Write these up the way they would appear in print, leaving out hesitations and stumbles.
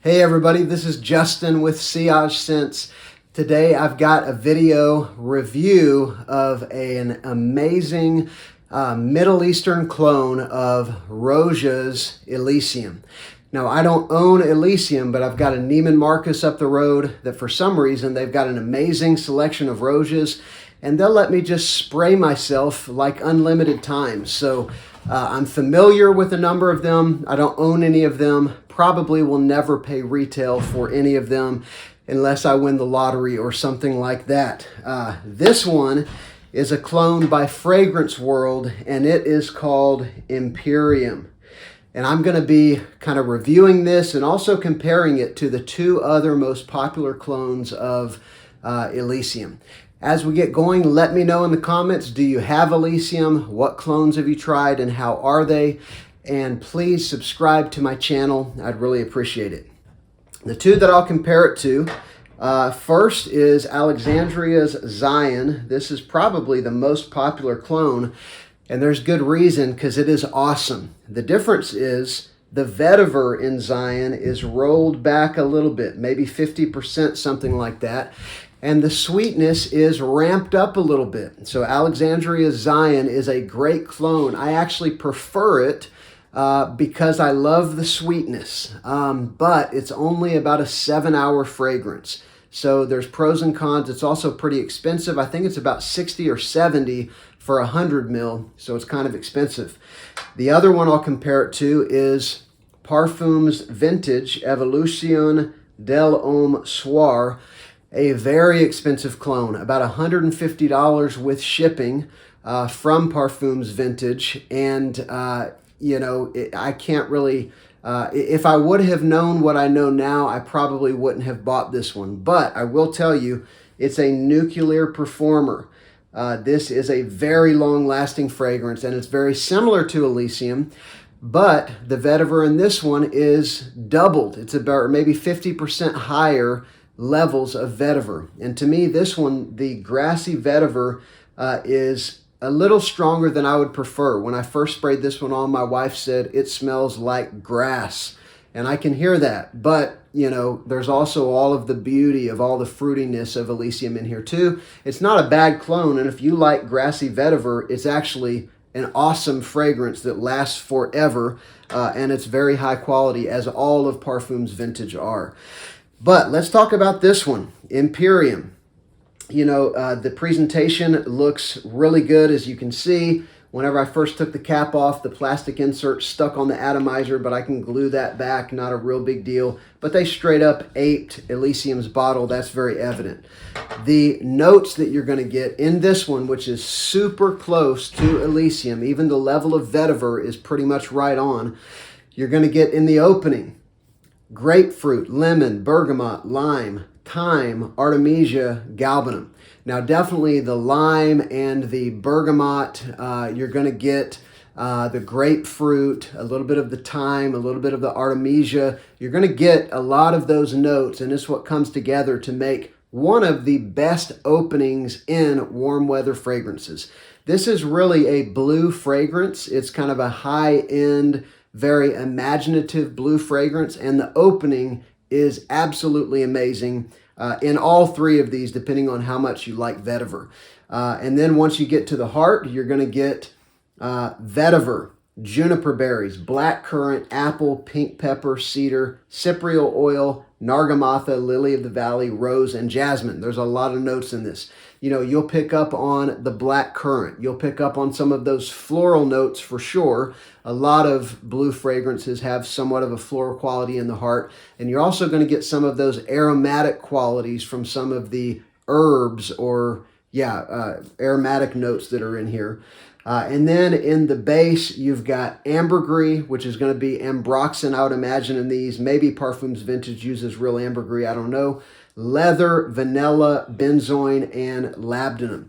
Hey everybody, this is Justin with Sillage Scents. Today I've got a video review of an amazing Middle Eastern clone of ROJA's ELYSIUM. Now I don't own ELYSIUM, but I've got a Neiman Marcus up the road that for some reason they've got an amazing selection of ROJAs, and they'll let me just spray myself like unlimited times. So I'm familiar with a number of them. I don't own any of them. Probably will never pay retail for any of them unless I win the lottery or something like that. This one is a clone by Fragrance World, and it is called Imperium. And I'm going to be kind of reviewing this and also comparing it to the two other most popular clones of ELYSIUM. As we get going, let me know in the comments, do you have ELYSIUM? What clones have you tried and how are they? And please subscribe to my channel. I'd really appreciate it. The two that I'll compare it to, first is Alexandria's Zion. This is probably the most popular clone, and there's good reason because it is awesome. The difference is the vetiver in Zion is rolled back a little bit, maybe 50%, something like that. And the sweetness is ramped up a little bit. So Alexandria Zion is a great clone. I actually prefer it because I love the sweetness, but it's only about a 7-hour fragrance. So there's pros and cons. It's also pretty expensive. I think it's about 60 or 70 for 100 mil, so it's kind of expensive. The other one I'll compare it to is Parfums Vintage Evolution del Homme Soir, a very expensive clone, about $150 with shipping from Parfums Vintage. And I can't really, if I would have known what I know now, I probably wouldn't have bought this one. But I will tell you, it's a nuclear performer. This is a very long-lasting fragrance, and it's very similar to ELYSIUM, but the vetiver in this one is doubled. It's about maybe 50% higher levels of vetiver. And to me, this one, the grassy vetiver, is a little stronger than I would prefer. When I first sprayed this one on, my wife said it smells like grass, and I can hear that. But there's also all of the beauty of all the fruitiness of ELYSIUM in here too. It's not a bad clone, and if you like grassy vetiver, it's actually an awesome fragrance that lasts forever, and it's very high quality, as all of Parfums Vintage are. But let's talk about this one, Imperium. The presentation looks really good, as you can see. Whenever I first took the cap off, the plastic insert stuck on the atomizer, but I can glue that back, not a real big deal. But they straight up aped ELYSIUM's bottle, that's very evident. The notes that you're going to get in this one, which is super close to ELYSIUM, even the level of vetiver is pretty much right on, you're going to get in the opening grapefruit, lemon, bergamot, lime, thyme, artemisia, galbanum. Now definitely the lime and the bergamot, you're going to get the grapefruit, a little bit of the thyme, a little bit of the artemisia. You're going to get a lot of those notes, and this is what comes together to make one of the best openings in warm weather fragrances. This is really a blue fragrance. It's kind of a high-end, very imaginative blue fragrance, and the opening is absolutely amazing in all three of these, depending on how much you like vetiver. And then once you get to the heart, you're going to get vetiver, juniper berries, black currant, apple, pink pepper, cedar, cypriol oil, nargamatha, lily of the valley, rose, and jasmine. There's a lot of notes in this. You'll pick up on the black currant. You'll pick up on some of those floral notes for sure. A lot of blue fragrances have somewhat of a floral quality in the heart. And you're also going to get some of those aromatic qualities from some of the herbs or, aromatic notes that are in here. And then in the base, you've got ambergris, which is going to be ambroxan, I would imagine, in these. Maybe Parfums Vintage uses real ambergris, I don't know. Leather, vanilla, benzoin, and labdanum.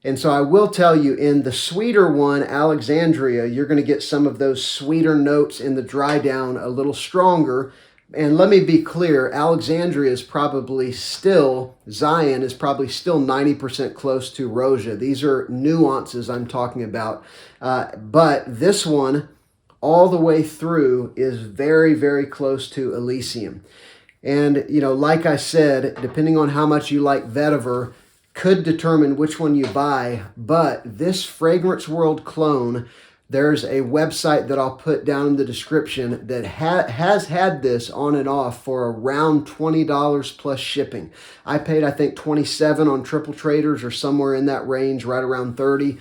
And so I will tell you, in the sweeter one, Alexandria, you're going to get some of those sweeter notes in the dry down a little stronger. And let me be clear, Alexandria is probably still, Zion is probably still 90% close to ROJA. These are nuances I'm talking about. But this one all the way through is very, very close to ELYSIUM. And, like I said, depending on how much you like vetiver, could determine which one you buy. But this Fragrance World clone, there's a website that I'll put down in the description that has had this on and off for around $20 plus shipping. I paid, I think, $27 on Triple Traders or somewhere in that range, right around $30.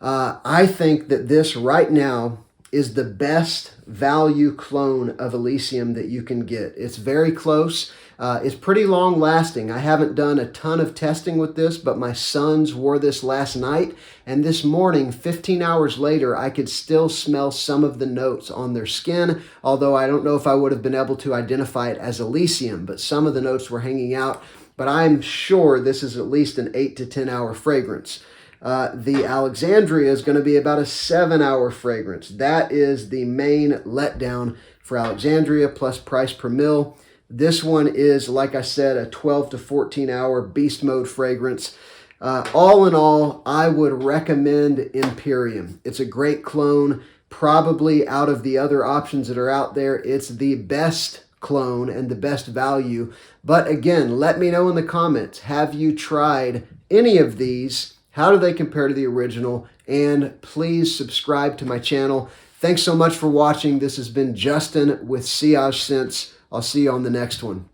I think that this right now is the best value clone of ELYSIUM that you can get. It's very close. It's pretty long lasting. I haven't done a ton of testing with this, but my sons wore this last night, and this morning, 15 hours later, I could still smell some of the notes on their skin, although I don't know if I would have been able to identify it as ELYSIUM, but some of the notes were hanging out. But I'm sure this is at least an 8 to 10 hour fragrance. The Alexandria is going to be about a 7-hour fragrance. That is the main letdown for Alexandria, plus price per mil. This one is, like I said, a 12 to 14 hour beast mode fragrance. All in all, I would recommend Imperium. It's a great clone. Probably out of the other options that are out there, it's the best clone and the best value. But again, let me know in the comments, have you tried any of these? How do they compare to the original? And please subscribe to my channel. Thanks so much for watching. This has been Justin with Sillage Scents. I'll see you on the next one.